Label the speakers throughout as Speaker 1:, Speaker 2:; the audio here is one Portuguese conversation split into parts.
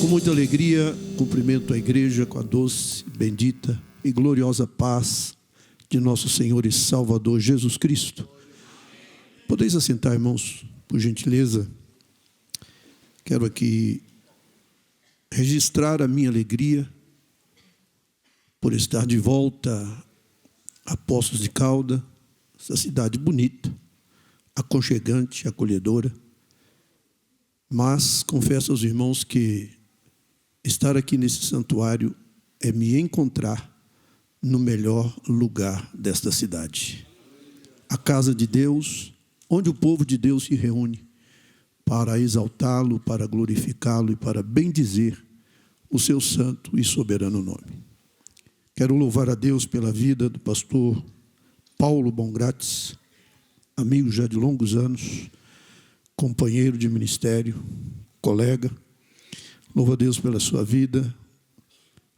Speaker 1: Com muita alegria, cumprimento a igreja com a doce, bendita e gloriosa paz de nosso Senhor e Salvador Jesus Cristo. Podeis assentar, irmãos, por gentileza. Quero aqui registrar a minha alegria por estar de volta a Poços de Caldas, essa cidade bonita, aconchegante, acolhedora. Mas confesso aos irmãos que estar aqui nesse santuário é me encontrar no melhor lugar desta cidade. A casa de Deus, onde o povo de Deus se reúne para exaltá-lo, para glorificá-lo e para bendizer o seu santo e soberano nome. Quero louvar a Deus pela vida do pastor Paulo Bongrates, amigo já de longos anos, companheiro de ministério, colega. Louvo a Deus pela sua vida.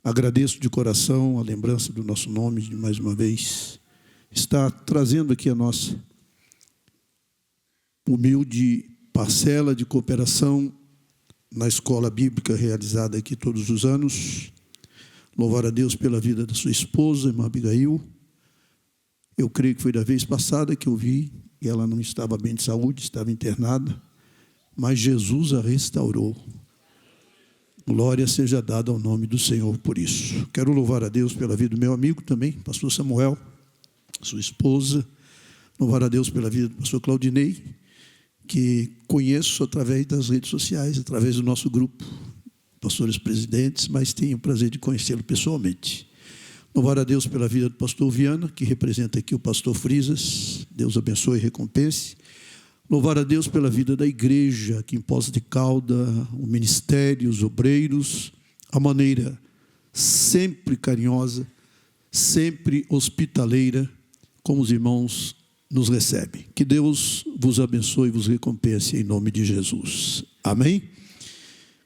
Speaker 1: Agradeço de coração a lembrança do nosso nome, de mais uma vez está trazendo aqui a nossa humilde parcela de cooperação na escola bíblica realizada aqui todos os anos. Louvar a Deus pela vida da sua esposa, irmã Abigail. Eu creio que foi da vez passada que eu vi que ela não estava bem de saúde, estava internada, mas Jesus a restaurou. Glória seja dada ao nome do Senhor por isso. Quero louvar a Deus pela vida do meu amigo também, pastor Samuel, sua esposa. Louvar a Deus pela vida do pastor Claudinei, que conheço através das redes sociais, através do nosso grupo, pastores presidentes, mas tenho o prazer de conhecê-lo pessoalmente. Louvar a Deus pela vida do pastor Viana, que representa aqui o pastor Frisas. Deus abençoe e recompense. Louvar a Deus pela vida da igreja aqui em Poços de Caldas, o ministério, os obreiros, a maneira sempre carinhosa, sempre hospitaleira, como os irmãos nos recebem. Que Deus vos abençoe e vos recompense em nome de Jesus. Amém?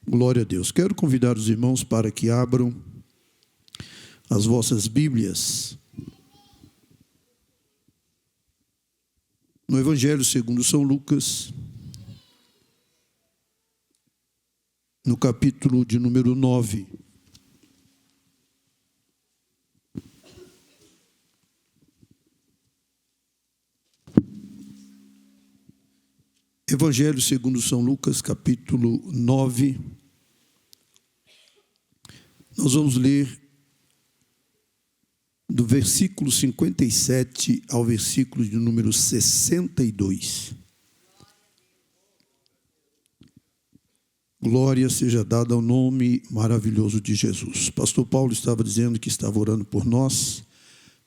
Speaker 1: Glória a Deus. Quero convidar os irmãos para que abram as vossas Bíblias no Evangelho segundo São Lucas, no capítulo de número 9. Evangelho segundo São Lucas, capítulo 9. Nós vamos ler do versículo 57 ao versículo de número 62. Glória seja dada ao nome maravilhoso de Jesus. Pastor Paulo estava dizendo que estava orando por nós.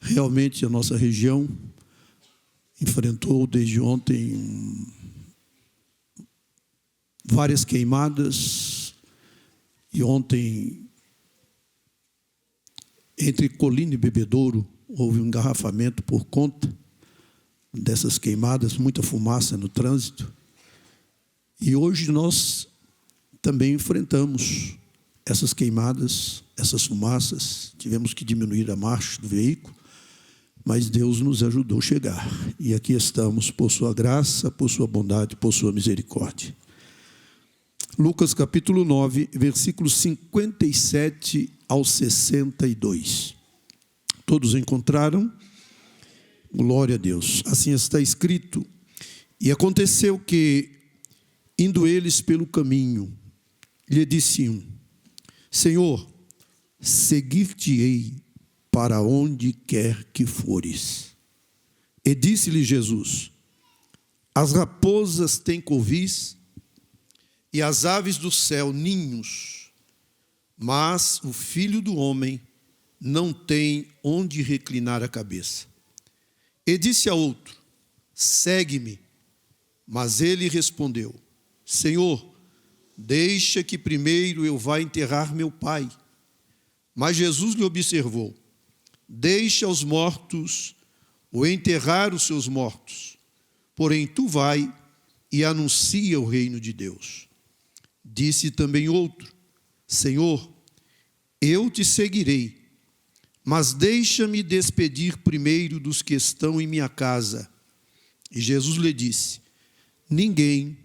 Speaker 1: Realmente a nossa região enfrentou desde ontem várias queimadas, e ontem, entre Colina e Bebedouro, houve um engarrafamento por conta dessas queimadas, muita fumaça no trânsito. E hoje nós também enfrentamos essas queimadas, essas fumaças. Tivemos que diminuir a marcha do veículo, mas Deus nos ajudou a chegar. E aqui estamos por sua graça, por sua bondade, por sua misericórdia. Lucas capítulo 9, versículos 57 ao 62. Todos encontraram? Glória a Deus. Assim está escrito: e aconteceu que, indo eles pelo caminho, lhe disse um: Senhor, seguir-te-ei para onde quer que fores. E disse-lhe Jesus: as raposas têm covis, e as aves do céu ninhos, mas o Filho do Homem não tem onde reclinar a cabeça. E disse a outro: segue-me. Mas ele respondeu: Senhor, deixa que primeiro eu vá enterrar meu pai. Mas Jesus lhe observou: deixa os mortos ou enterrar os seus mortos, porém tu vai e anuncia o reino de Deus. Disse também outro: Senhor, eu te seguirei, mas deixa-me despedir primeiro dos que estão em minha casa. E Jesus lhe disse: ninguém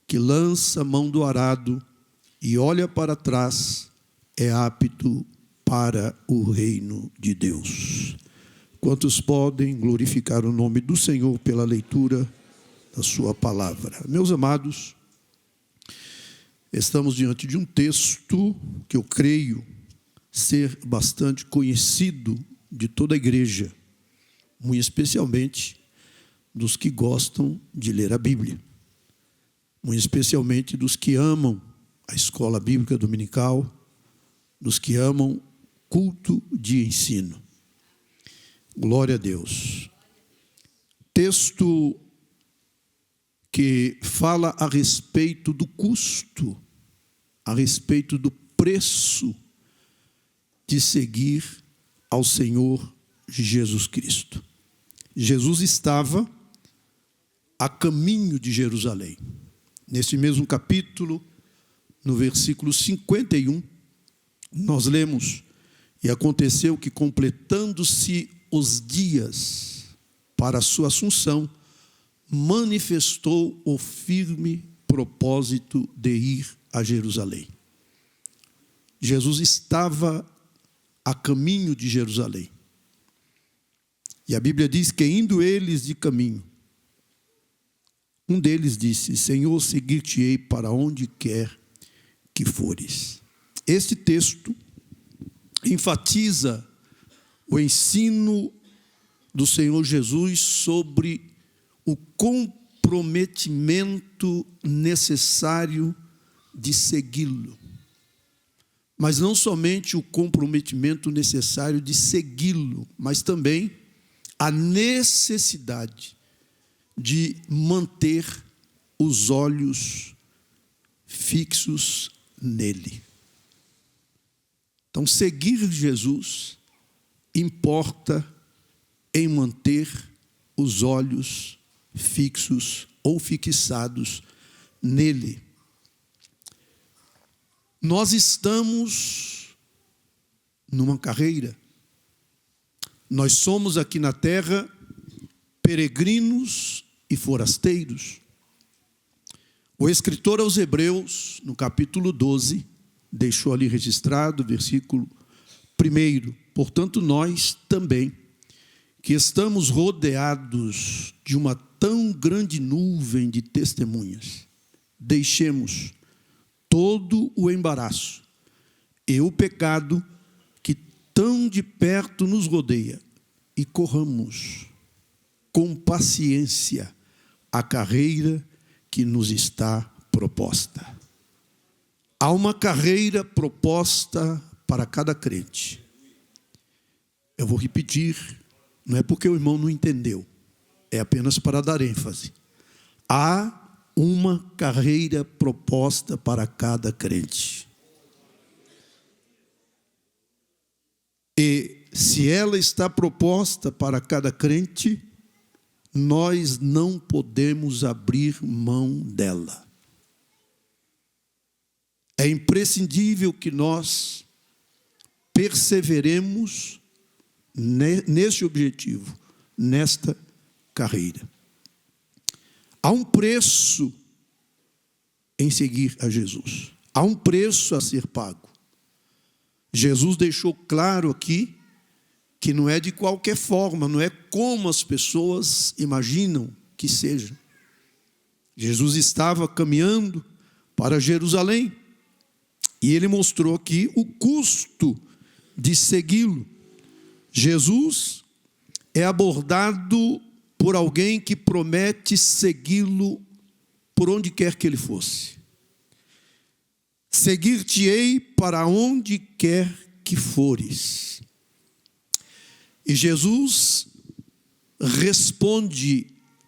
Speaker 1: que lança a mão do arado e olha para trás é apto para o reino de Deus. Quantos podem glorificar o nome do Senhor pela leitura da sua palavra? Meus amados, estamos diante de um texto que eu creio ser bastante conhecido de toda a igreja, muito especialmente dos que gostam de ler a Bíblia, muito especialmente dos que amam a escola bíblica dominical, dos que amam culto de ensino. Glória a Deus. Texto que fala a respeito do custo, a respeito do preço de seguir ao Senhor Jesus Cristo. Jesus estava a caminho de Jerusalém. Nesse mesmo capítulo, no versículo 51, nós lemos: e aconteceu que, completando-se os dias para a sua assunção, manifestou o firme propósito de ir a Jerusalém. Jesus estava a caminho de Jerusalém. E a Bíblia diz que, indo eles de caminho, um deles disse: Senhor, seguir-te-ei para onde quer que fores. Este texto enfatiza o ensino do Senhor Jesus sobre o comprometimento necessário de segui-lo. Mas não somente o comprometimento necessário de segui-lo, mas também a necessidade de manter os olhos fixos nele. Então, seguir Jesus importa em manter os olhos fixos ou fixados nele. Nós estamos numa carreira. Nós somos aqui na terra peregrinos e forasteiros. O escritor aos Hebreus, no capítulo 12, deixou ali registrado, versículo 1. Portanto, nós também, que estamos rodeados de uma tão grande nuvem de testemunhas, deixemos todo o embaraço e o pecado que tão de perto nos rodeia e corramos com paciência a carreira que nos está proposta. Há uma carreira proposta para cada crente. Eu vou repetir, não é porque o irmão não entendeu, é apenas para dar ênfase. Há uma carreira proposta para cada crente. E se ela está proposta para cada crente, nós não podemos abrir mão dela. É imprescindível que nós perseveremos nesse objetivo, nesta carreira. Há um preço em seguir a Jesus. Há um preço a ser pago. Jesus deixou claro aqui que não é de qualquer forma, não é como as pessoas imaginam que seja. Jesus estava caminhando para Jerusalém e ele mostrou aqui o custo de segui-lo. Jesus é abordado por alguém que promete segui-lo por onde quer que ele fosse. Seguir-te-ei para onde quer que fores. E Jesus responde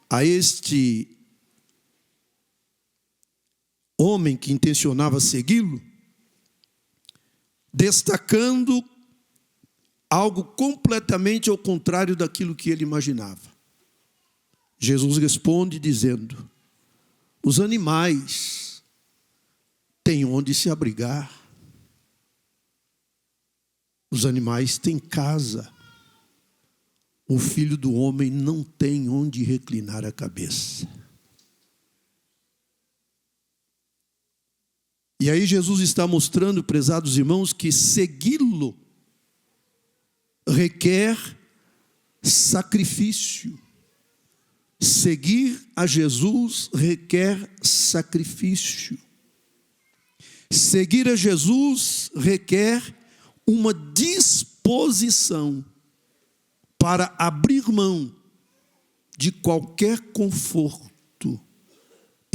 Speaker 1: a este homem que intencionava segui-lo, destacando algo completamente ao contrário daquilo que ele imaginava. Jesus responde dizendo: os animais têm onde se abrigar, os animais têm casa, o filho do homem não tem onde reclinar a cabeça. E aí Jesus está mostrando, prezados irmãos, que segui-lo requer sacrifício. Seguir a Jesus requer sacrifício. Seguir a Jesus requer uma disposição para abrir mão de qualquer conforto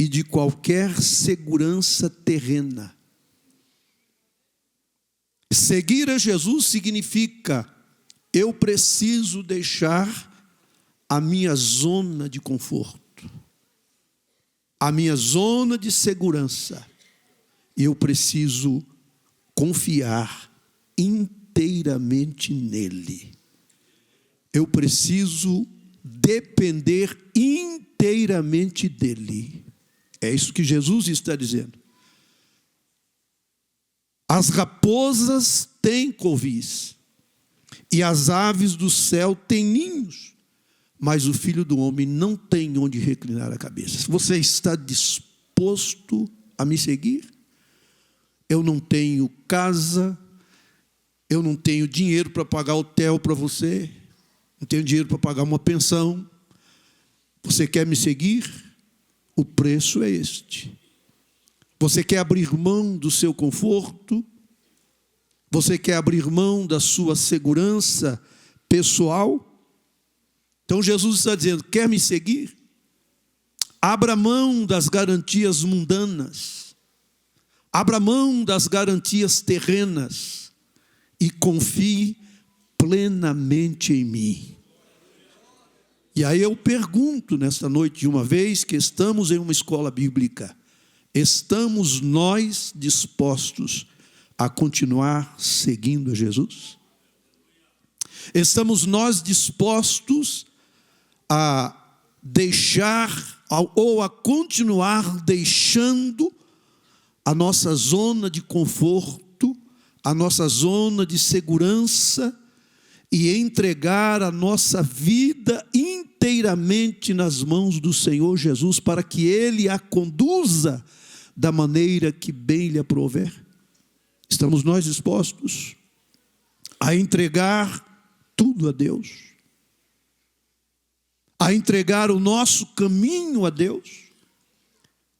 Speaker 1: e de qualquer segurança terrena. Seguir a Jesus significa: eu preciso deixar a minha zona de conforto, a minha zona de segurança, e eu preciso confiar inteiramente nele. Eu preciso depender inteiramente dele. É isso que Jesus está dizendo. As raposas têm covis, e as aves do céu têm ninhos, mas o Filho do Homem não tem onde reclinar a cabeça. Você está disposto a me seguir? Eu não tenho casa, eu não tenho dinheiro para pagar hotel para você, não tenho dinheiro para pagar uma pensão. Você quer me seguir? O preço é este. Você quer abrir mão do seu conforto? Você quer abrir mão da sua segurança pessoal? Então Jesus está dizendo: quer me seguir? Abra mão das garantias mundanas, abra mão das garantias terrenas e confie plenamente em mim. E aí eu pergunto nesta noite, de uma vez que estamos em uma escola bíblica, estamos nós dispostos a continuar seguindo a Jesus? Estamos nós dispostos a deixar ou a continuar deixando a nossa zona de conforto, a nossa zona de segurança, e entregar a nossa vida inteiramente nas mãos do Senhor Jesus, para que Ele a conduza da maneira que bem lhe aprouver? Estamos nós dispostos a entregar tudo a Deus, a entregar o nosso caminho a Deus?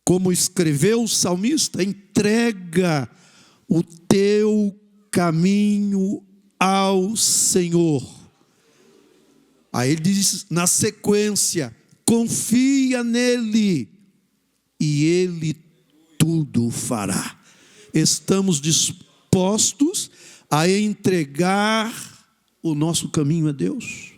Speaker 1: Como escreveu o salmista: entrega o teu caminho ao Senhor. Aí ele diz na sequência: confia nele e ele tudo fará. Estamos dispostos a entregar o nosso caminho a Deus?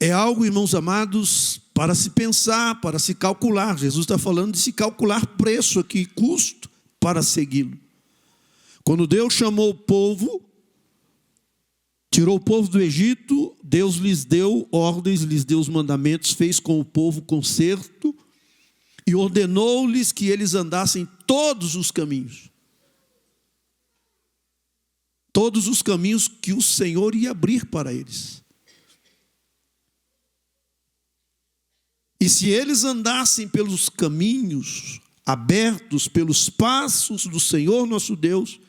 Speaker 1: É algo, irmãos amados, para se pensar, para se calcular. Jesus está falando de se calcular preço aqui, custo para segui-lo. Quando Deus chamou o povo, tirou o povo do Egito, Deus lhes deu ordens, lhes deu os mandamentos, fez com o povo concerto e ordenou-lhes que eles andassem todos os caminhos. Todos os caminhos que o Senhor ia abrir para eles. E se eles andassem pelos caminhos abertos, pelos passos do Senhor nosso Deus,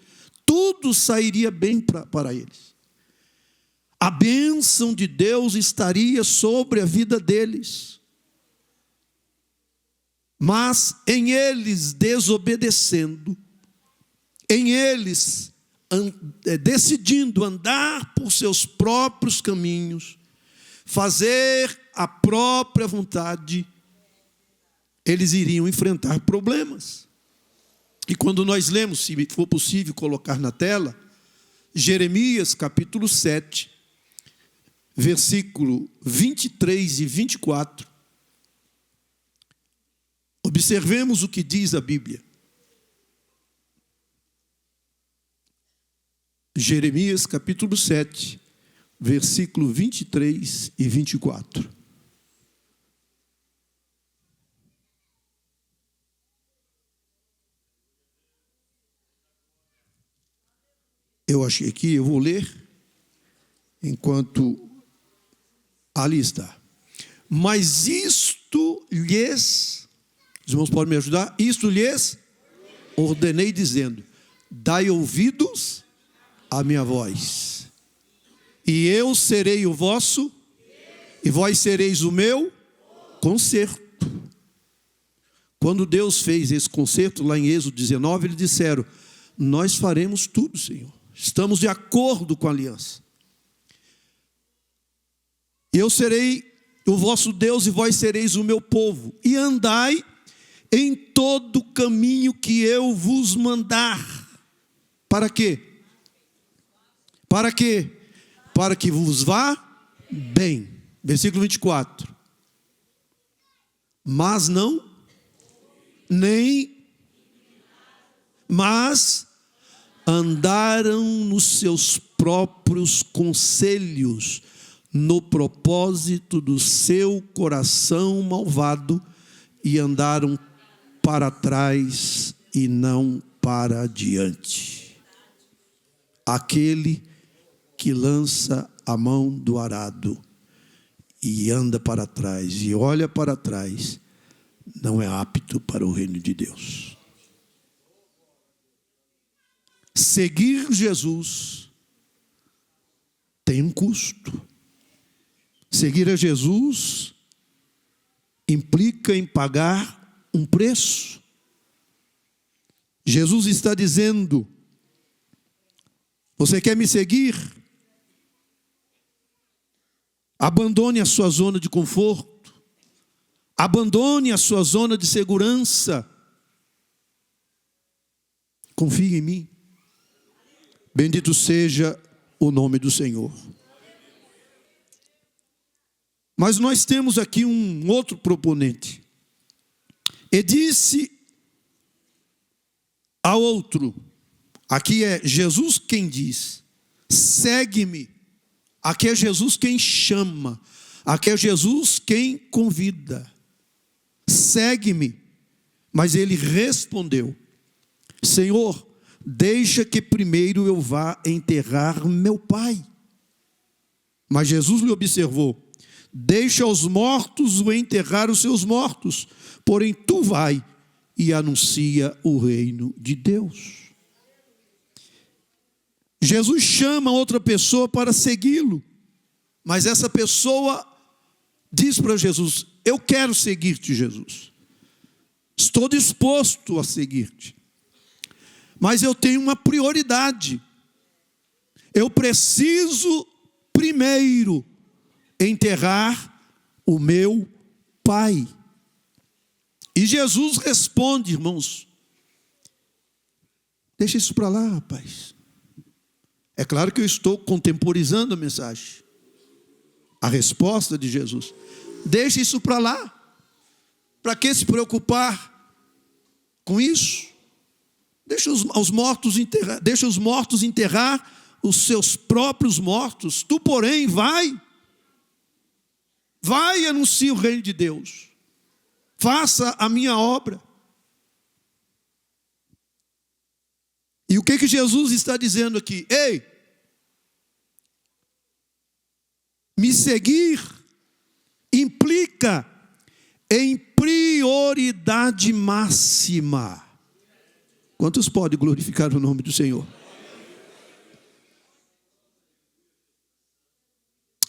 Speaker 1: tudo sairia bem para eles. A bênção de Deus estaria sobre a vida deles. Mas em eles desobedecendo, em eles decidindo andar por seus próprios caminhos, fazer a própria vontade, eles iriam enfrentar problemas. E quando nós lemos, se for possível colocar na tela, Jeremias capítulo 7, versículo 23 e 24, observemos o que diz a Bíblia. Jeremias capítulo 7, versículo 23 e 24. Eu achei aqui, eu vou ler enquanto ali está. Mas isto lhes, os irmãos podem me ajudar? Isto lhes ordenei dizendo: dai ouvidos à minha voz, e eu serei o vosso, e vós sereis o meu concerto. Quando Deus fez esse concerto, lá em Êxodo 19, eles disseram: nós faremos tudo, Senhor. Estamos de acordo com a aliança. Eu serei o vosso Deus e vós sereis o meu povo. E andai em todo o caminho que eu vos mandar. Para quê? Para quê? Para que vos vá bem. Versículo 24. Mas não, mas andaram nos seus próprios conselhos, no propósito do seu coração malvado, e andaram para trás e não para adiante. Aquele que lança a mão do arado e anda para trás e olha para trás, não é apto para o reino de Deus. Seguir Jesus tem um custo. Seguir a Jesus implica em pagar um preço. Jesus está dizendo: você quer me seguir? Abandone a sua zona de conforto. Abandone a sua zona de segurança. Confie em mim. Bendito seja o nome do Senhor. Mas nós temos aqui um outro proponente. E disse ao outro, aqui é Jesus quem diz: segue-me. Aqui é Jesus quem chama. Aqui é Jesus quem convida. Segue-me. Mas ele respondeu: Senhor, deixa que primeiro eu vá enterrar meu pai. Mas Jesus lhe observou: deixa os mortos o enterrar os seus mortos, porém tu vai e anuncia o reino de Deus. Jesus chama outra pessoa para segui-lo, mas essa pessoa diz para Jesus: eu quero seguir-te, Jesus. Estou disposto a seguir-te. Mas eu tenho uma prioridade. Eu preciso primeiro enterrar o meu pai. E Jesus responde, irmãos: deixa isso para lá, rapaz. É claro que eu estou contemporizando a mensagem, a resposta de Jesus. Deixa isso para lá. Para que se preocupar com isso? Deixa os mortos enterrar os seus próprios mortos. Tu, porém, vai e anuncia o reino de Deus. Faça a minha obra. E o que Jesus está dizendo aqui? Ei, me seguir implica em prioridade máxima. Quantos podem glorificar o nome do Senhor?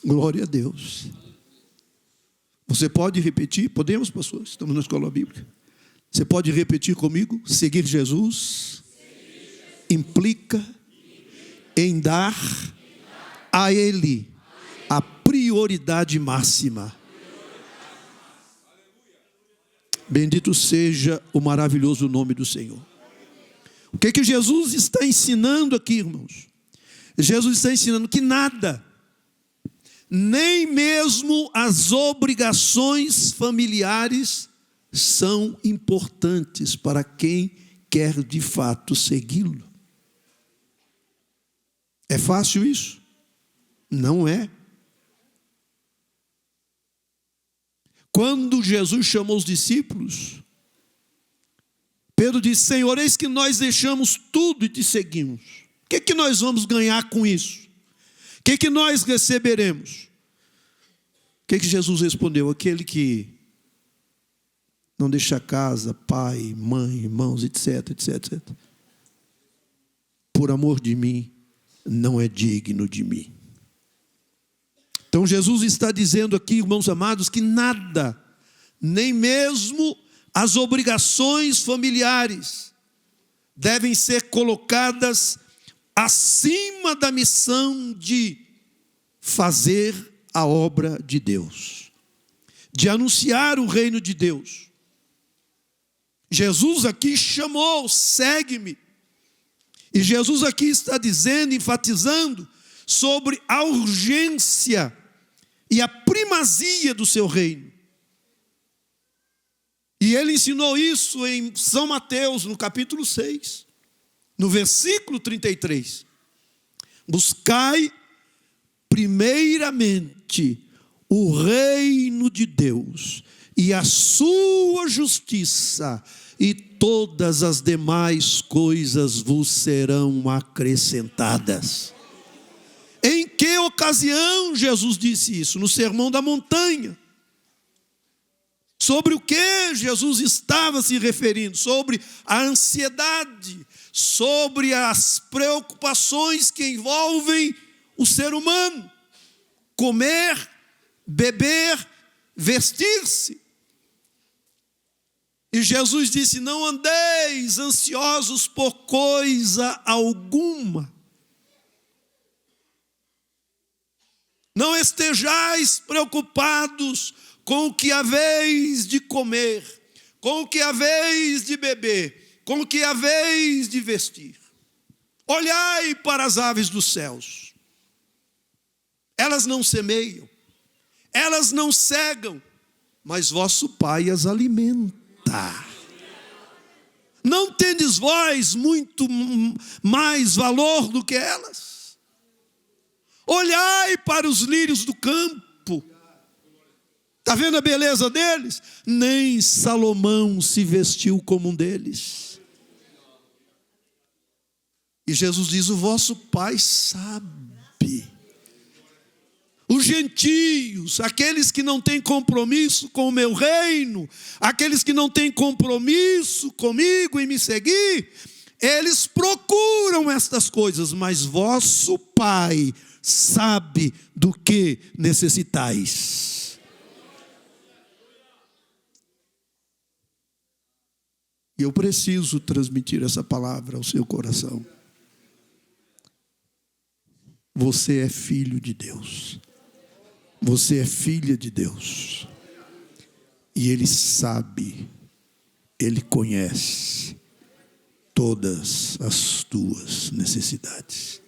Speaker 1: Glória a Deus. Você pode repetir? Podemos, pastor? Estamos na escola bíblica. Você pode repetir comigo? Seguir Jesus implica em dar a Ele a prioridade máxima. Bendito seja o maravilhoso nome do Senhor. O que Jesus está ensinando aqui, irmãos? Jesus está ensinando que nada, nem mesmo as obrigações familiares, são importantes para quem quer de fato segui-lo. É fácil isso? Não é. Quando Jesus chamou os discípulos, Pedro disse: Senhor, eis que nós deixamos tudo e te seguimos. O que nós vamos ganhar com isso? O que nós receberemos? O que Jesus respondeu? Aquele que não deixar casa, pai, mãe, irmãos, etc, etc, etc. Por amor de mim, não é digno de mim. Então Jesus está dizendo aqui, irmãos amados, que nada, nem mesmo as obrigações familiares, devem ser colocadas acima da missão de fazer a obra de Deus, de anunciar o reino de Deus. Jesus aqui chamou, segue-me. E Jesus aqui está dizendo, enfatizando sobre a urgência e a primazia do seu reino. E ele ensinou isso em São Mateus, no capítulo 6, no versículo 33. Buscai primeiramente o reino de Deus e a sua justiça, e todas as demais coisas vos serão acrescentadas. Em que ocasião Jesus disse isso? No Sermão da Montanha. Sobre o que Jesus estava se referindo? Sobre a ansiedade, sobre as preocupações que envolvem o ser humano. Comer, beber, vestir-se. E Jesus disse: não andeis ansiosos por coisa alguma. Não estejais preocupados com o que haveis de comer, com o que haveis de beber, com o que haveis de vestir. Olhai para as aves dos céus. Elas não semeiam, elas não cegam, mas vosso Pai as alimenta. Não tendes vós muito mais valor do que elas? Olhai para os lírios do campo. Está vendo a beleza deles? Nem Salomão se vestiu como um deles. E Jesus diz: o vosso Pai sabe. Os gentios, aqueles que não têm compromisso com o meu reino, aqueles que não têm compromisso comigo em me seguir, eles procuram estas coisas, mas vosso Pai sabe do que necessitais. E eu preciso transmitir essa palavra ao seu coração. Você é filho de Deus. Você é filha de Deus. E Ele sabe, Ele conhece todas as tuas necessidades.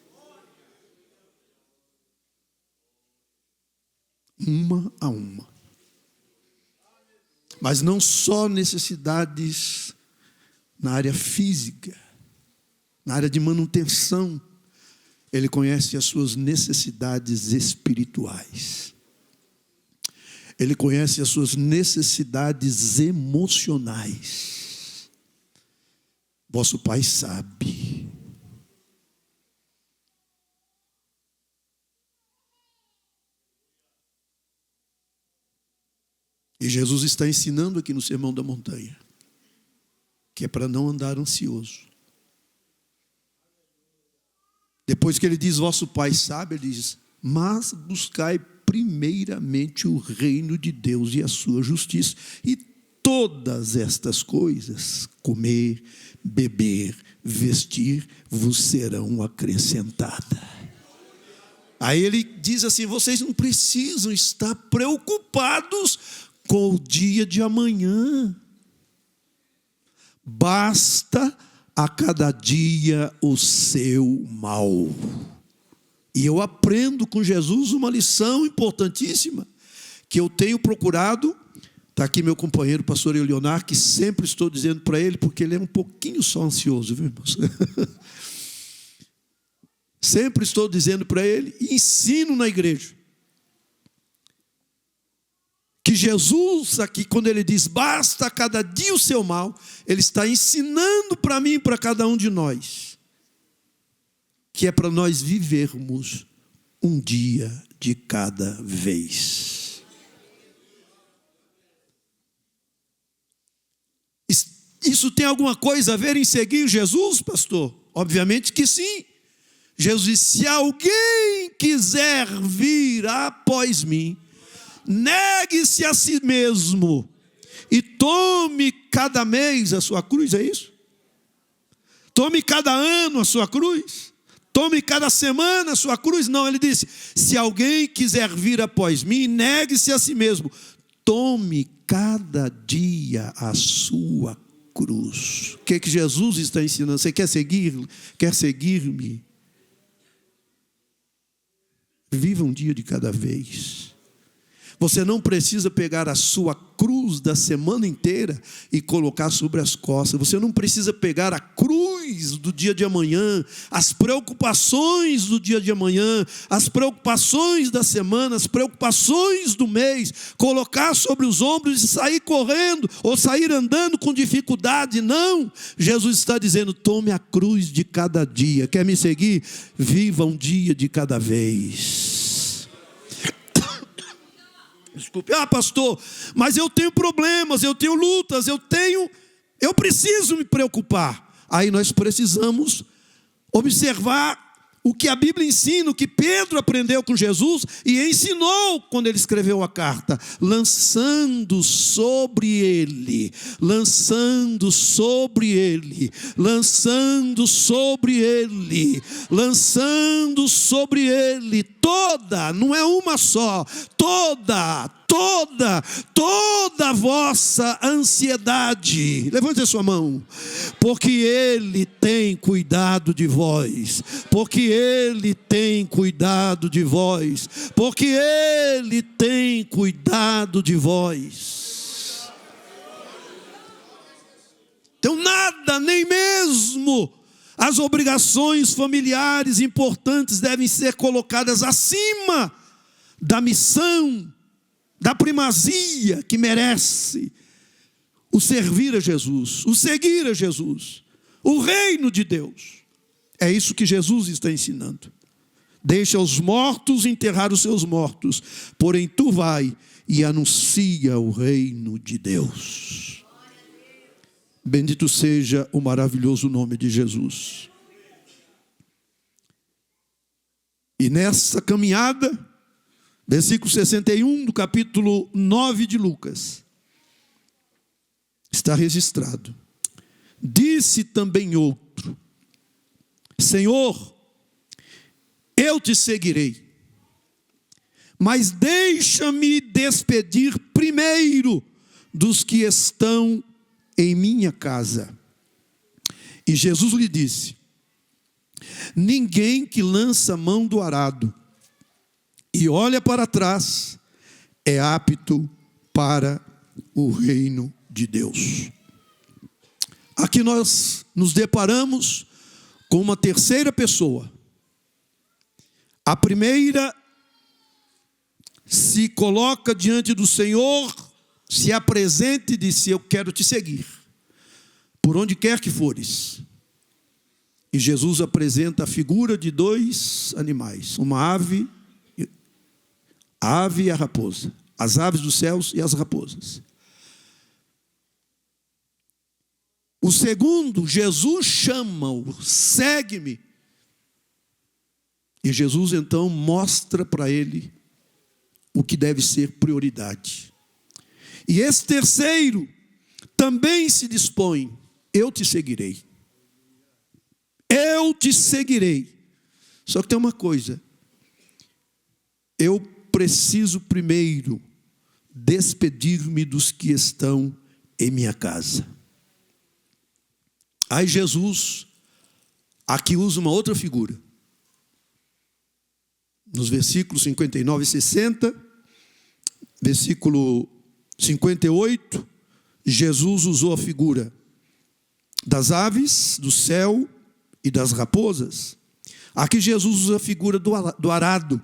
Speaker 1: Uma a uma. Mas não só necessidades na área física, na área de manutenção. Ele conhece as suas necessidades espirituais. Ele conhece as suas necessidades emocionais. Vosso Pai sabe. E Jesus está ensinando aqui no Sermão da Montanha que é para não andar ansioso. Depois que ele diz, vosso Pai sabe, ele diz, mas buscai primeiramente o reino de Deus e a sua justiça, e todas estas coisas, comer, beber, vestir, vos serão acrescentadas. Aí ele diz assim, vocês não precisam estar preocupados com o dia de amanhã. Basta a cada dia o seu mal. E eu aprendo com Jesus uma lição importantíssima, que eu tenho procurado. Está aqui meu companheiro, pastor Leonardo, que sempre estou dizendo para ele, porque ele é um pouquinho só ansioso, viu, irmãos? Sempre estou dizendo para ele, e ensino na igreja, que Jesus aqui, quando ele diz, basta a cada dia o seu mal, ele está ensinando para mim e para cada um de nós, que é para nós vivermos um dia de cada vez. Isso tem alguma coisa a ver em seguir Jesus, pastor? Obviamente que sim. Jesus disse: se alguém quiser vir após mim, negue-se a si mesmo e tome cada mês a sua cruz, é isso? Tome cada ano a sua cruz? Tome cada semana a sua cruz? Não, ele disse: se alguém quiser vir após mim, negue-se a si mesmo, tome cada dia a sua cruz. O que Jesus está ensinando? Você quer seguir? Quer seguir-me? Viva um dia de cada vez. Você não precisa pegar a sua cruz da semana inteira e colocar sobre as costas. Você não precisa pegar a cruz do dia de amanhã, as preocupações do dia de amanhã, as preocupações da semana, as preocupações do mês, colocar sobre os ombros e sair correndo ou sair andando com dificuldade. Não, Jesus está dizendo: tome a cruz de cada dia. Quer me seguir? Viva um dia de cada vez. Desculpe, pastor, mas eu tenho problemas, eu tenho lutas, eu preciso me preocupar. Aí nós precisamos observar o que a Bíblia ensina, o que Pedro aprendeu com Jesus e ensinou quando ele escreveu a carta: lançando sobre ele, lançando sobre ele, lançando sobre ele, lançando sobre ele toda, não é uma só, toda a vossa ansiedade. Levante a sua mão. Porque Ele tem cuidado de vós. Porque Ele tem cuidado de vós. Porque Ele tem cuidado de vós. Então nada, nem mesmo as obrigações familiares importantes devem ser colocadas acima da missão, da primazia que merece o servir a Jesus, o seguir a Jesus, o reino de Deus. É isso que Jesus está ensinando. Deixa os mortos enterrar os seus mortos, porém tu vai e anuncia o reino de Deus. Bendito seja o maravilhoso nome de Jesus. E nessa caminhada, versículo 61 do capítulo 9 de Lucas, está registrado: disse também outro: Senhor, eu te seguirei, mas deixa-me despedir primeiro dos que estão em minha casa. E Jesus lhe disse: ninguém que lança mão do arado e olha para trás é apto para o reino de Deus. Aqui nós nos deparamos com uma terceira pessoa. A primeira se coloca diante do Senhor, se apresenta e diz: eu quero te seguir, por onde quer que fores. E Jesus apresenta a figura de dois animais, uma ave, a ave e a raposa, as aves dos céus e as raposas. O segundo, Jesus chama-o: segue-me. E Jesus então mostra para ele o que deve ser prioridade. E esse terceiro também se dispõe: eu te seguirei. Eu te seguirei. Só que tem uma coisa: eu preciso primeiro despedir-me dos que estão em minha casa. Aí Jesus aqui usa uma outra figura. Nos versículos 59 e 60, versículo 58, Jesus usou a figura das aves do céu e das raposas. Aqui Jesus usa a figura do arado.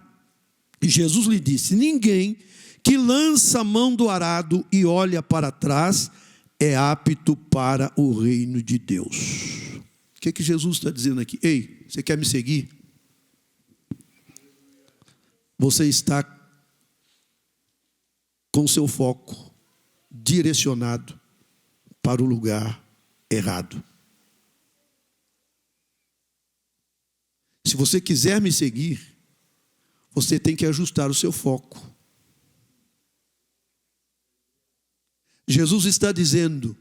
Speaker 1: E Jesus lhe disse: ninguém que lança a mão do arado e olha para trás é apto para o reino de Deus. O que Jesus está dizendo aqui? Ei, você quer me seguir? Você está com seu foco direcionado para o lugar errado. Se você quiser me seguir, você tem que ajustar o seu foco. Jesus está dizendo: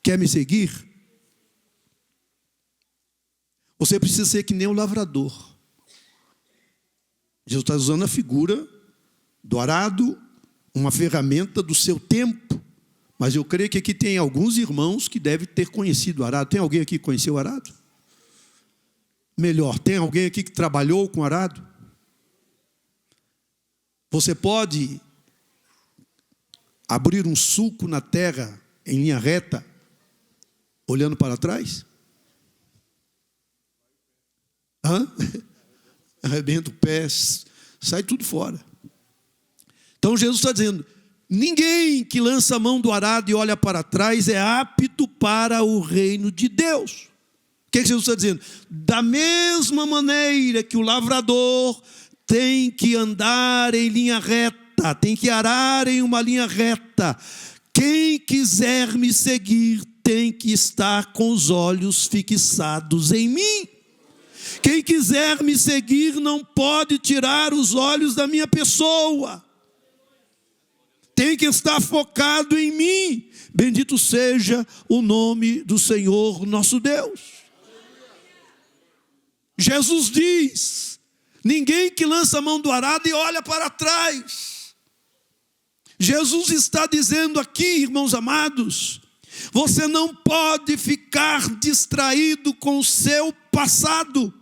Speaker 1: quer me seguir? Você precisa ser que nem o lavrador. Jesus está usando a figura do arado, uma ferramenta do seu tempo. Mas eu creio que aqui tem alguns irmãos que devem ter conhecido o arado. Tem alguém aqui que conheceu o arado? Melhor, tem alguém aqui que trabalhou com arado? Você pode abrir um sulco na terra em linha reta, olhando para trás? Arrebenta o pé, sai tudo fora. Então Jesus está dizendo: ninguém que lança a mão do arado e olha para trás é apto para o reino de Deus. O que Jesus está dizendo? Da mesma maneira que o lavrador tem que andar em linha reta, tem que arar em uma linha reta, quem quiser me seguir tem que estar com os olhos fixados em mim. Quem quiser me seguir não pode tirar os olhos da minha pessoa. Tem que estar focado em mim. Bendito seja o nome do Senhor nosso Deus. Jesus diz: ninguém que lança a mão do arado e olha para trás. Jesus está dizendo aqui, irmãos amados, você não pode ficar distraído com o seu passado.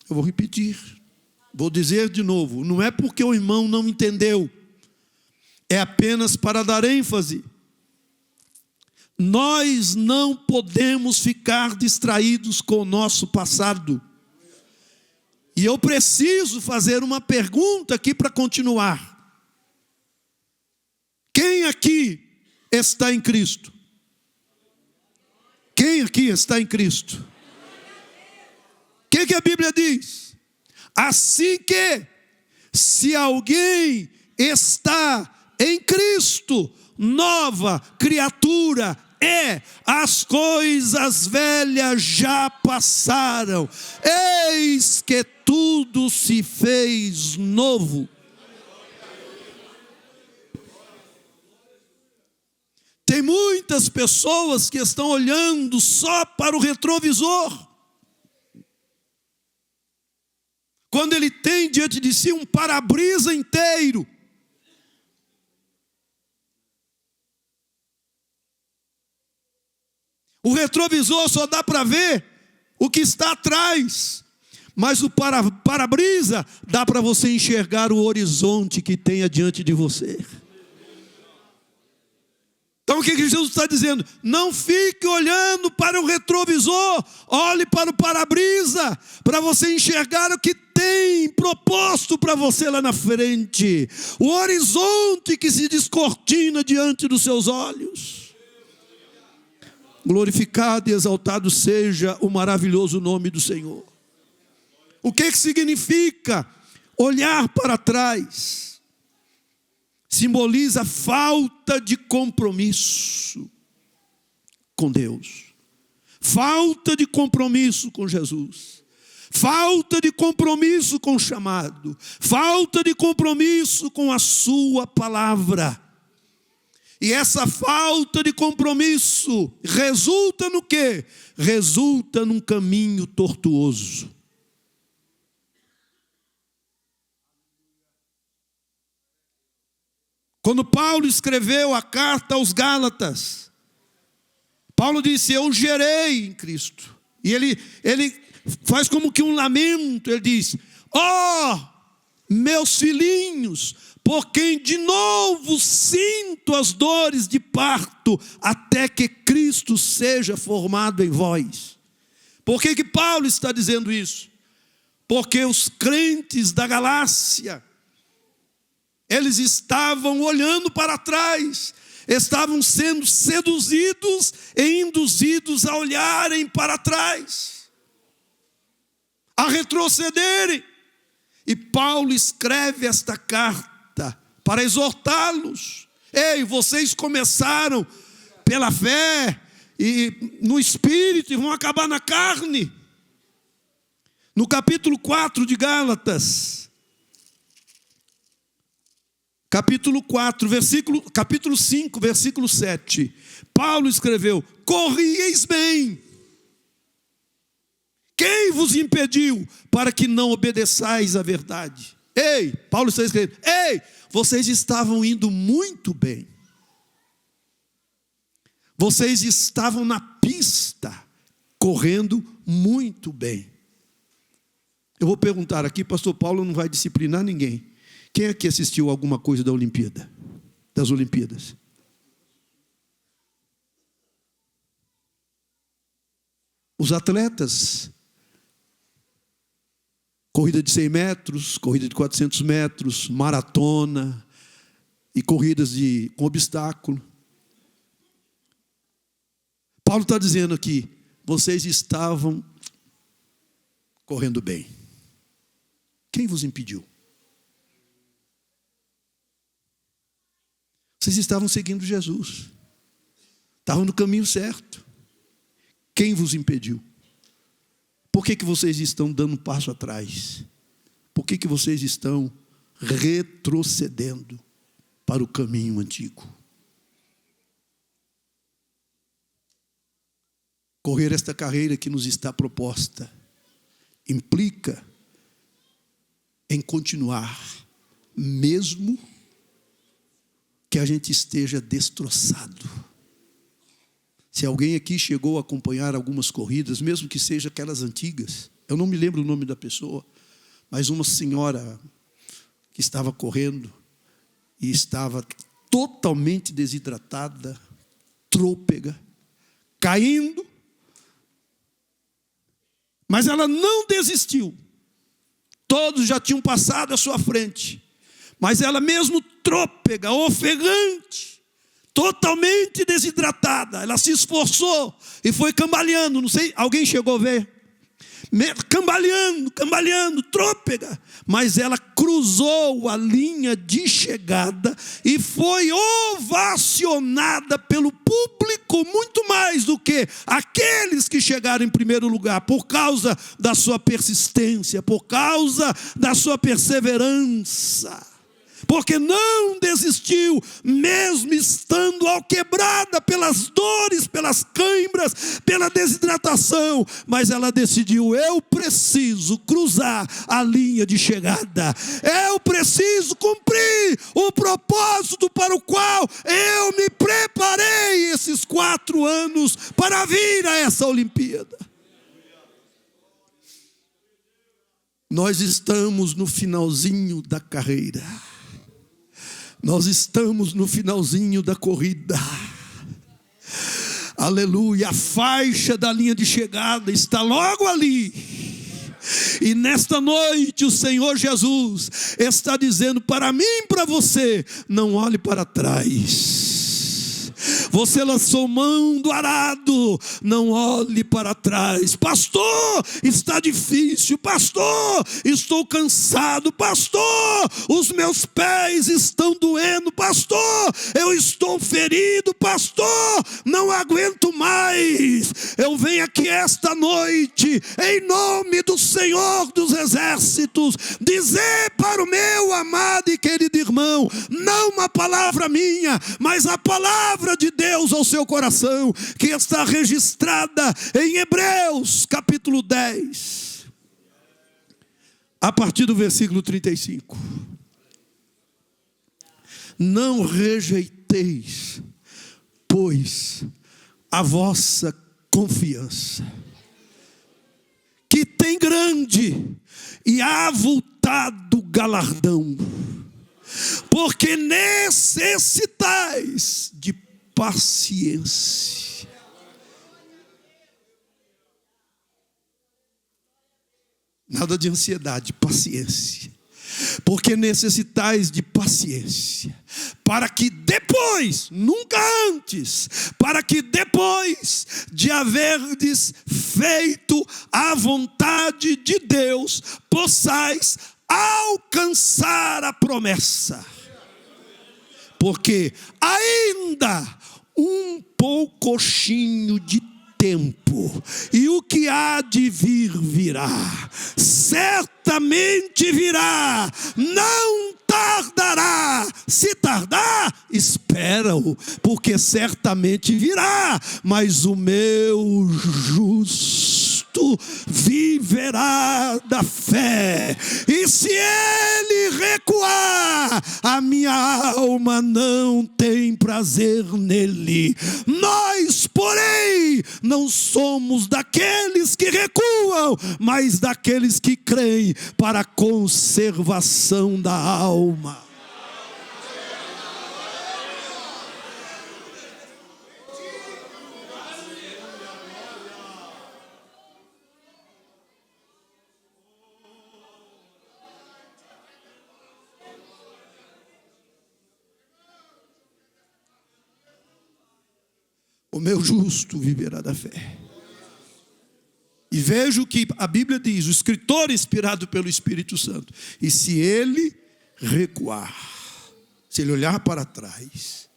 Speaker 1: Eu vou repetir, vou dizer de novo, não é porque o irmão não entendeu, é apenas para dar ênfase. Nós não podemos ficar distraídos com o nosso passado. E eu preciso fazer uma pergunta aqui para continuar. Quem aqui está em Cristo? Quem aqui está em Cristo? O que a Bíblia diz? Assim que, se alguém está em Cristo, nova criatura é, as coisas velhas já passaram, eis que tudo se fez novo. Tem muitas pessoas que estão olhando só para o retrovisor, quando ele tem diante de si um para-brisa inteiro. O retrovisor só dá para ver o que está atrás, mas o para-brisa dá para você enxergar o horizonte que tem adiante de você. Então o que Jesus está dizendo? Não fique olhando para o retrovisor, olhe para o para-brisa, para você enxergar o que tem proposto para você lá na frente, o horizonte que se descortina diante dos seus olhos. Glorificado e exaltado seja o maravilhoso nome do Senhor. O que significa olhar para trás? Simboliza falta de compromisso com Deus, falta de compromisso com Jesus, falta de compromisso com o chamado, falta de compromisso com a sua palavra. E essa falta de compromisso resulta no quê? Resulta num caminho tortuoso. Quando Paulo escreveu a carta aos Gálatas, Paulo disse: eu gerei em Cristo. E ele faz como que um lamento, ele diz: ó, meus filhinhos, por quem de novo sinto as dores de parto, até que Cristo seja formado em vós. Por que Paulo está dizendo isso? Porque os crentes da Galácia, eles estavam olhando para trás, estavam sendo seduzidos e induzidos a olharem para trás, a retrocederem. E Paulo escreve esta carta para exortá-los. Ei, vocês começaram pela fé e no Espírito, e vão acabar na carne. No capítulo 4 de Gálatas, capítulo 5, versículo 7, Paulo escreveu: corrieis bem. Quem vos impediu para que não obedeçais à verdade? Ei, Paulo está escrevendo: ei, vocês estavam indo muito bem. Vocês estavam na pista, correndo muito bem. Eu vou perguntar aqui, pastor Paulo não vai disciplinar ninguém. Quem aqui assistiu alguma coisa das Olimpíadas? Os atletas, corrida de 100 metros, corrida de 400 metros, maratona e corridas com obstáculo. Paulo está dizendo aqui: vocês estavam correndo bem. Quem vos impediu? Vocês estavam seguindo Jesus. Estavam no caminho certo. Quem vos impediu? Por que vocês estão dando um passo atrás? Por que vocês estão retrocedendo para o caminho antigo? Correr esta carreira que nos está proposta implica em continuar, mesmo que a gente esteja destroçado. Se alguém aqui chegou a acompanhar algumas corridas, mesmo que seja aquelas antigas, eu não me lembro o nome da pessoa, mas uma senhora que estava correndo e estava totalmente desidratada, trôpega, caindo, mas ela não desistiu. Todos já tinham passado à sua frente, mas ela mesmo trôpega, ofegante, totalmente desidratada, ela se esforçou e foi cambaleando. Não sei, alguém chegou a ver? Cambaleando, trôpega, mas ela cruzou a linha de chegada e foi ovacionada pelo público, muito mais do que aqueles que chegaram em primeiro lugar, por causa da sua persistência, por causa da sua perseverança. Porque não desistiu, mesmo estando alquebrada pelas dores, pelas cãibras, pela desidratação. Mas ela decidiu: eu preciso cruzar a linha de chegada. Eu preciso cumprir o propósito para o qual eu me preparei esses 4 anos para vir a essa Olimpíada. Nós estamos no finalzinho da carreira. Nós estamos no finalzinho da corrida. Aleluia. A faixa da linha de chegada está logo ali. E nesta noite o Senhor Jesus está dizendo para mim e para você: não olhe para trás. Você lançou mão do arado, não olhe para trás. Pastor, está difícil. Pastor, estou cansado. Pastor, os meus pés estão doendo. Pastor, eu estou ferido. Pastor, não aguento mais. Eu venho aqui esta noite, em nome do Senhor dos Exércitos, dizer para o meu amado e querido irmão, não uma palavra minha, mas a palavra de Deus ao seu coração, que está registrada em Hebreus capítulo 10, a partir do versículo 35. Não rejeiteis, pois, a vossa confiança, que tem grande e avultado galardão, porque necessitais de paciência. Nada de ansiedade, paciência. Porque necessitais de paciência, para que depois, nunca antes, para que depois de haverdes feito a vontade de Deus, possais alcançar a promessa. Porque ainda um poucochinho de tempo, e o que há de vir virá, certamente virá, não tardará. Se tardar, espera-o, porque certamente virá. Mas o meu justo viverá da fé, e se ele recuar, a minha alma não tem prazer nele. Nós, porém, não somos daqueles que recuam, mas daqueles que creem para a conservação da alma. O meu justo viverá da fé. E veja o que a Bíblia diz, o escritor inspirado pelo Espírito Santo. E se ele recuar, se ele olhar para trás,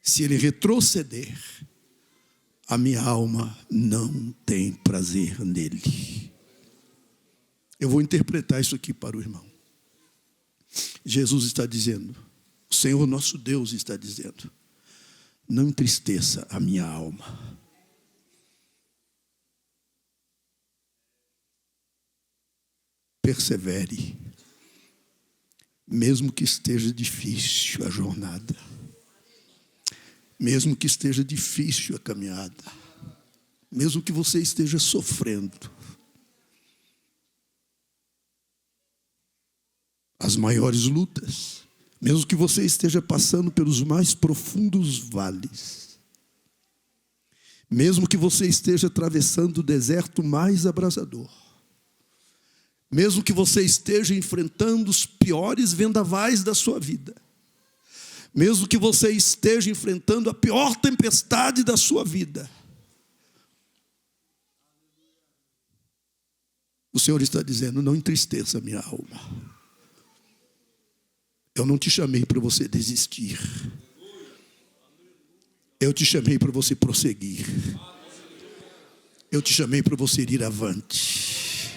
Speaker 1: se ele retroceder, a minha alma não tem prazer nele. Eu vou interpretar isso aqui para o irmão. Jesus está dizendo, o Senhor nosso Deus está dizendo: não entristeça a minha alma. Persevere, mesmo que esteja difícil a jornada, mesmo que esteja difícil a caminhada, mesmo que você esteja sofrendo as maiores lutas, mesmo que você esteja passando pelos mais profundos vales, mesmo que você esteja atravessando o deserto mais abrasador, mesmo que você esteja enfrentando os piores vendavais da sua vida, mesmo que você esteja enfrentando a pior tempestade da sua vida, o Senhor está dizendo: não entristeça a minha alma. Eu não te chamei para você desistir. Eu te chamei para você prosseguir. Eu te chamei para você ir avante.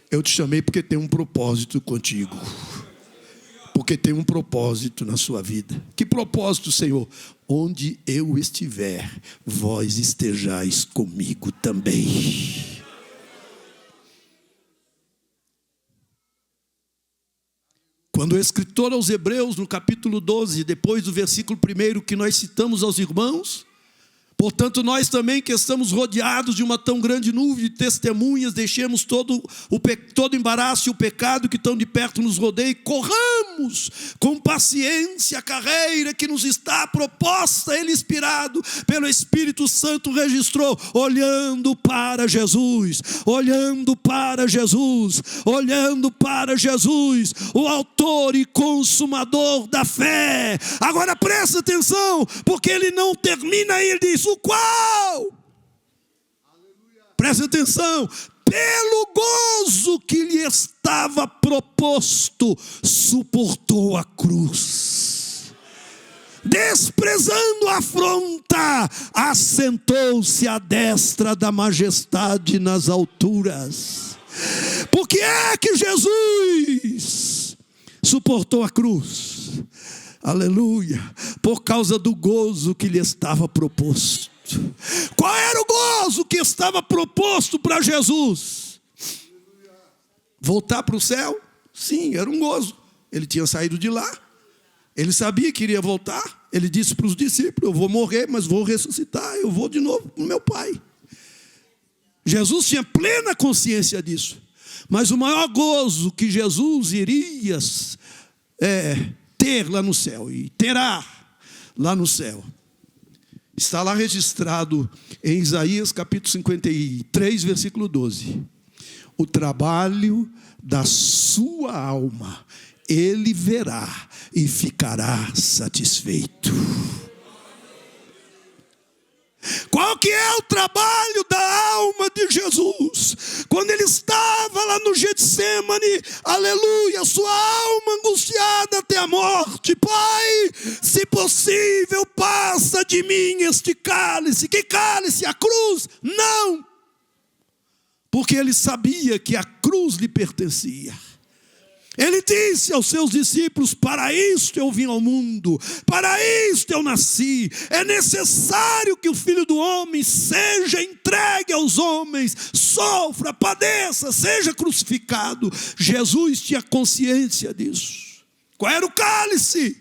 Speaker 1: Eu te chamei porque tem um propósito contigo. Porque tem um propósito na sua vida. Que propósito, Senhor? Onde eu estiver, vós estejais comigo também. Quando o escritor aos Hebreus, no capítulo 12, depois do versículo 1 que nós citamos aos irmãos: portanto, nós também, que estamos rodeados de uma tão grande nuvem de testemunhas, deixemos todo embaraço e o pecado que tão de perto nos rodeia, e corramos com paciência a carreira que nos está proposta. Ele, inspirado pelo Espírito Santo, registrou, olhando para Jesus, olhando para Jesus, olhando para Jesus, o autor e consumador da fé. Agora presta atenção, porque ele não termina aí, ele diz: o qual, presta atenção, pelo gozo que lhe estava proposto, suportou a cruz, desprezando a afronta, assentou-se à destra da majestade nas alturas. Por que é que Jesus suportou a cruz? Aleluia! Por causa do gozo que lhe estava proposto. Qual era o gozo que estava proposto para Jesus? Voltar para o céu? Sim, era um gozo. Ele tinha saído de lá, ele sabia que iria voltar. Ele disse para os discípulos: eu vou morrer, mas vou ressuscitar, eu vou de novo para o meu Pai. Jesus tinha plena consciência disso. Mas o maior gozo que Jesus iria ter lá no céu, e terá lá no céu, está lá registrado em Isaías capítulo 53, versículo 12. O trabalho da sua alma ele verá e ficará satisfeito. Qual que é o trabalho da alma de Jesus? quando ele estava lá no Getsemane, aleluia, sua alma angustiada até a morte: Pai, se possível, passa de mim este cálice. Que cálice? A cruz? Não, porque ele sabia que a cruz lhe pertencia. Ele disse aos seus discípulos: para isto eu vim ao mundo, para isto eu nasci. É necessário que o Filho do Homem seja entregue aos homens, sofra, padeça, seja crucificado. Jesus tinha consciência disso. Qual era o cálice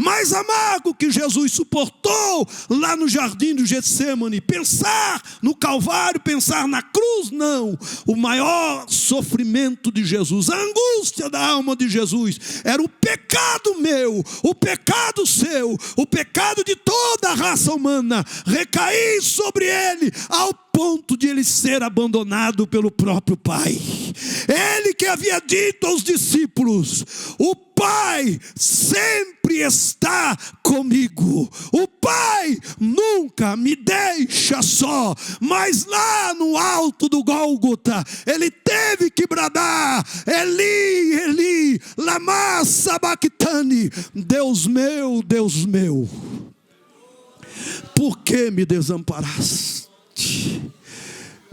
Speaker 1: mais amargo que Jesus suportou lá no jardim do Getsemane? Pensar no Calvário, pensar na cruz? Não. O maior sofrimento de Jesus, a angústia da alma de Jesus, era o pecado meu, o pecado seu, o pecado de toda a raça humana recair sobre ele, ao ponto de ele ser abandonado pelo próprio Pai. Ele que havia dito aos discípulos: o Pai sempre está comigo, o Pai nunca me deixa só. Mas lá no alto do Gólgota, ele teve que bradar: Eli, Eli, lama sabactani, Deus meu, por que me desamparaste?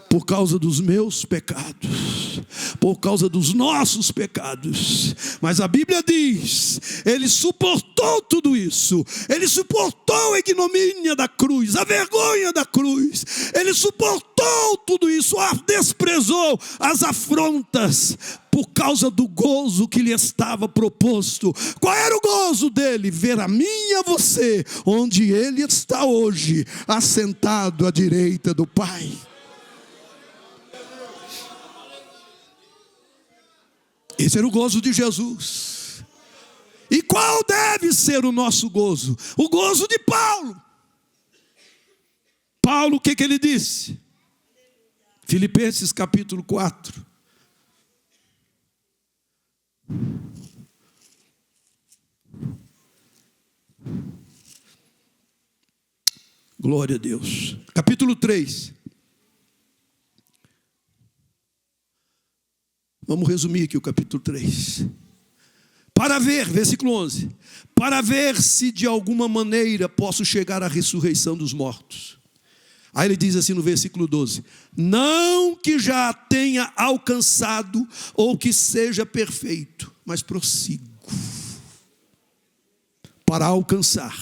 Speaker 1: Por causa dos meus pecados, por causa dos nossos pecados. Mas a Bíblia diz: ele suportou tudo isso. Ele suportou a ignomínia da cruz, a vergonha da cruz. Ele suportou tudo isso, desprezou as afrontas, por causa do gozo que lhe estava proposto. Qual era o gozo dele? Ver a mim e a você, onde ele está hoje, assentado à direita do Pai. Esse era o gozo de Jesus. E qual deve ser o nosso gozo? O gozo de Paulo. Paulo, o que ele disse? Filipenses capítulo 4. Glória a Deus. Capítulo 3. Vamos resumir aqui o capítulo 3. Para ver, versículo 11. Para ver se de alguma maneira posso chegar à ressurreição dos mortos. Aí ele diz assim no versículo 12: não que já tenha alcançado ou que seja perfeito, mas prossigo para alcançar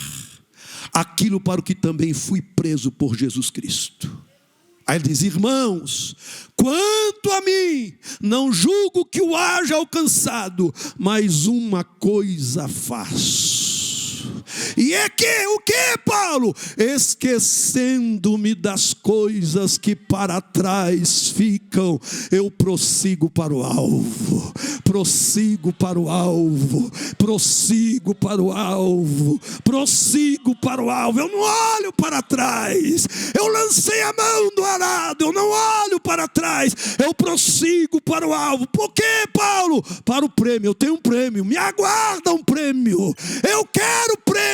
Speaker 1: aquilo para o que também fui preso por Jesus Cristo. Aí ele diz: irmãos, quanto a mim, não julgo que o haja alcançado, mas uma coisa faço. E é que, o que, Paulo? Esquecendo-me das coisas que para trás ficam, eu prossigo para o alvo. Prossigo para o alvo. Prossigo para o alvo. Prossigo para o alvo. Eu não olho para trás. Eu lancei a mão do arado. Eu não olho para trás. Eu prossigo para o alvo. Por quê, Paulo? Para o prêmio. Eu tenho um prêmio. Me aguarda um prêmio. Eu quero prêmio.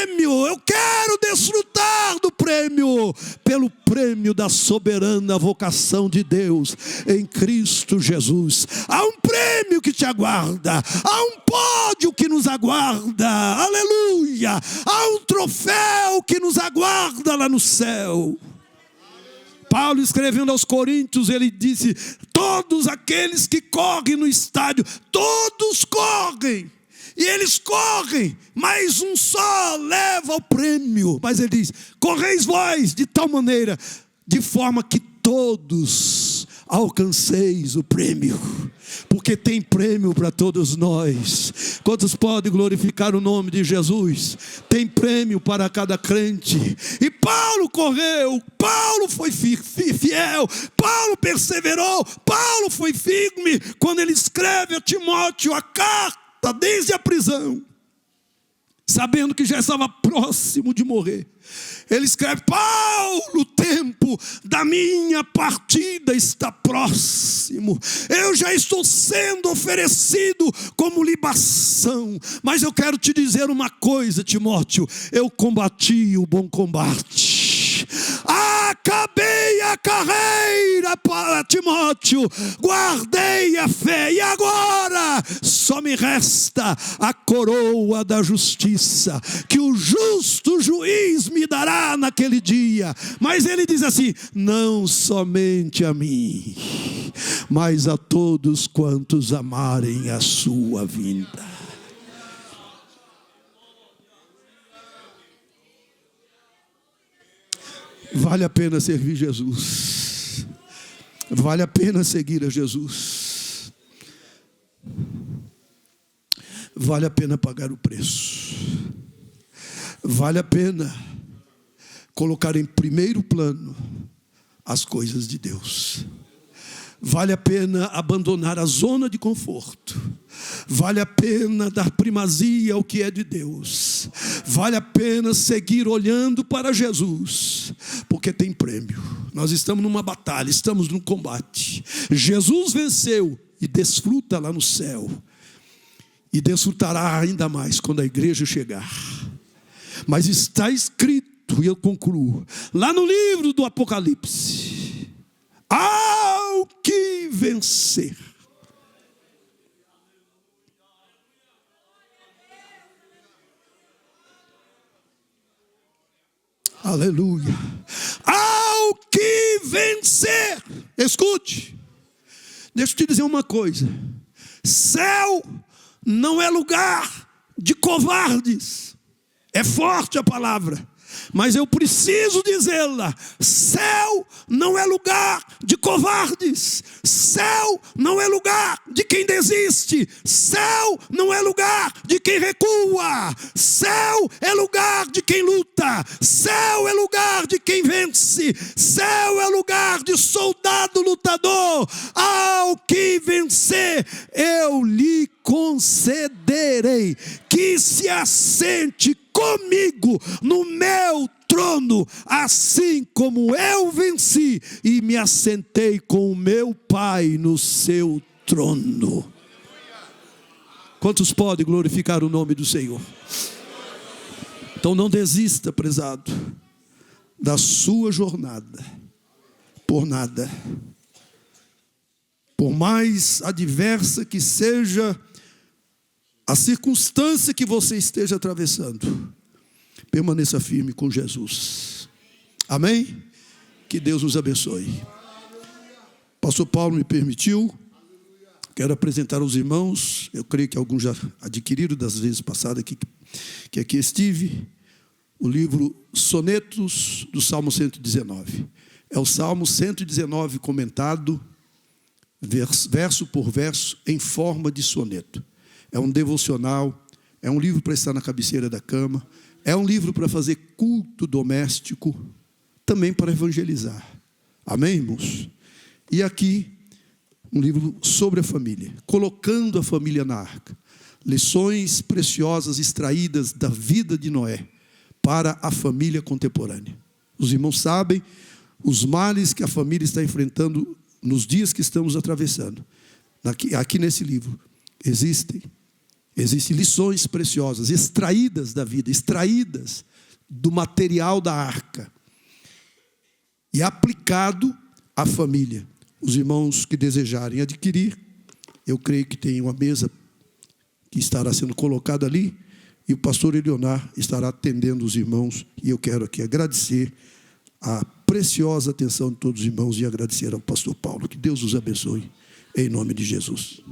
Speaker 1: Eu quero desfrutar do prêmio, pelo prêmio da soberana vocação de Deus em Cristo Jesus. Há um prêmio que te aguarda, há um pódio que nos aguarda, aleluia, há um troféu que nos aguarda lá no céu. Paulo, escrevendo aos Coríntios, ele disse: todos aqueles que correm no estádio, todos correm. E eles correm, mas um só leva o prêmio. Mas ele diz: correis vós de tal maneira, de forma que todos alcanceis o prêmio. Porque tem prêmio para todos nós. Quantos podem glorificar o nome de Jesus? Tem prêmio para cada crente. E Paulo correu, Paulo foi fiel, Paulo perseverou, Paulo foi firme. Quando ele escreve a Timóteo a carta, desde a prisão, sabendo que já estava próximo de morrer, ele escreve: Paulo, o tempo da minha partida está próximo, eu já estou sendo oferecido como libação, mas eu quero te dizer uma coisa, Timóteo: eu combati o bom combate, acabei a carreira, Olha para Timóteo, guardei a fé, e agora só me resta a coroa da justiça, que o justo juiz me dará naquele dia. Mas ele diz assim: não somente a mim, mas a todos quantos amarem a sua vinda. Vale a pena servir Jesus. Vale a pena seguir a Jesus. Vale a pena pagar o preço. Vale a pena colocar em primeiro plano as coisas de Deus. Vale a pena abandonar a zona de conforto. Vale a pena dar primazia ao que é de Deus. Vale a pena seguir olhando para Jesus, porque tem prêmio. Nós estamos numa batalha, estamos num combate. Jesus venceu e desfruta lá no céu. E desfrutará ainda mais quando a igreja chegar. Mas está escrito, e eu concluo, lá no livro do Apocalipse: ao que vencer. Aleluia. Ao que vencer. Escute, deixa eu te dizer uma coisa: céu não é lugar de covardes. É forte a palavra, mas eu preciso dizê-la. Céu não é lugar de covardes. Céu não é lugar de quem desiste. Céu não é lugar de quem recua. Céu é lugar de quem luta. Céu é lugar de quem vence. Céu é lugar de soldado lutador. Ao que vencer, eu lhe concederei que se assente comigo no meu trono, assim como eu venci e me assentei com o meu Pai no seu trono. Quantos podem glorificar o nome do Senhor? Então não desista, prezado, da sua jornada por nada. Por mais adversa que seja a circunstância que você esteja atravessando, permaneça firme com Jesus. Amém? Que Deus nos abençoe. Pastor Paulo me permitiu. Quero apresentar aos irmãos. Eu creio que alguns já adquiriram das vezes passadas que aqui estive. O livro Sonetos do Salmo 119. É o Salmo 119 comentado, verso por verso, em forma de soneto. É um devocional, é um livro para estar na cabeceira da cama, é um livro para fazer culto doméstico, também para evangelizar. Amém, irmãos? E aqui, um livro sobre a família, colocando a família na arca. Lições preciosas extraídas da vida de Noé para a família contemporânea. Os irmãos sabem os males que a família está enfrentando nos dias que estamos atravessando. Aqui nesse livro existem lições preciosas, extraídas da vida, extraídas do material da arca e aplicado à família. Os irmãos que desejarem adquirir, eu creio que tem uma mesa que estará sendo colocada ali, e o pastor Elionar estará atendendo os irmãos, e eu quero aqui agradecer a preciosa atenção de todos os irmãos e agradecer ao pastor Paulo. Que Deus os abençoe, em nome de Jesus.